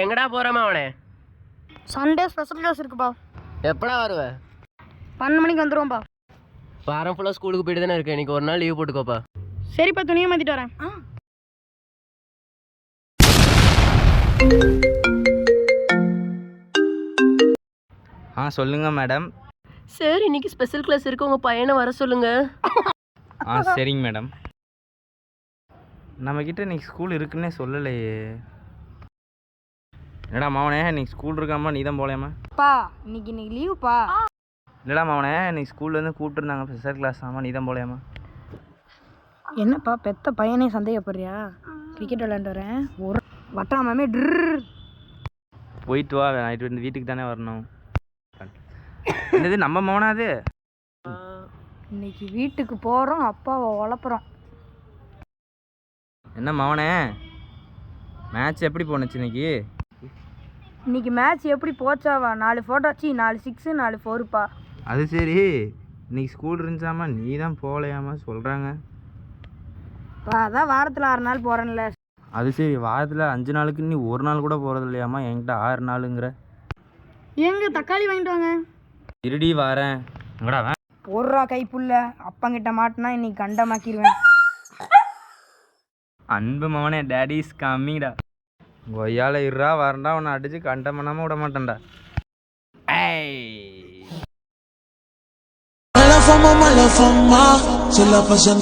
எங்கடா போகிறமா அவனே? Sunday special class இருக்குப்பா. எப்படா வருவ? 12 மணிக்கு வந்துடுவோம்ப்பா. வாரம் ஃபுல்லாக ஸ்கூலுக்கு போயிட்டு தானே இருக்கேன், இன்னைக்கு ஒரு நாள் லீவ் போட்டுக்கோப்பா. சரிப்பா, துணியை மாற்றிட்டு வரேன். சொல்லுங்க மேடம். சரி, இன்னைக்கு ஸ்பெஷல் கிளாஸ் இருக்கு, உங்கள் பையனை வர சொல்லுங்க. சரிங்க மேடம். நம்மக்கிட்ட இன்னைக்கு ஸ்கூல் இருக்குன்னே சொல்லலையே. என்னடா மாவனே, இன்னைக்கு ஸ்கூல் இருக்காமா, நீ தான் போகலையாமா? பா இன்னைக்கு லீவுப்பா. இல்லடா மாவனே, இன்னைக்கு ஸ்கூல்லேருந்து கூப்பிட்டுருந்தாங்க ஸ்பெஷல் கிளாஸ். ஆமாம், நீ தான் போகலையாமா? என்னப்பா பெத்த பையனே சந்தேகப்படுறியா? கிரிக்கெட் விளையாண்டு வரேன், ஒரு வட்டாமே போயிட்டு வா, நைட்டு வந்து வீட்டுக்கு தானே வரணும். என்னது நம்ம மௌனாது? இன்னைக்கு வீட்டுக்கு போகிறோம், அப்பாவை உழப்புறோம். என்ன மவனே, மேட்ச் எப்படி போணுச்சு இன்னைக்கு? இன்னைக்கு மேட்ச் எப்படி போச்சாவா? 4 ஃபோட்டோ ஆச்சு, 4 6 4 4பா. அது சரி, இன்னைக்கு ஸ்கூல் இருந்துச்சாமா, நீ தான் போகலையாமா சொல்கிறாங்க. அதான் வாரத்தில் 6 நாள் போகிறேன்ல. அது சரி, வாரத்தில் 5 நாளுக்கு நீ ஒரு நாள் கூட போகிறது இல்லையாம்மா? என்கிட்ட 6 நாளுங்கிற. எங்க தக்காளி வாங்கிட்டு வாங்க. இருடி வாரேன். எங்கடா வே? போடுறா கைப்புள்ள, அப்பங்கிட்ட மாட்டினா இன்னைக்கு கண்டமாக்கிடுவேன். அன்பு மவனே, டேடி இஸ் கம்மிங்டா. கொய்யால இருறா வரண்டா, உன்னை அடிச்சு கண்டம் பண்ணாமல் விட மாட்டேன்டா. Mala fama, se la pasan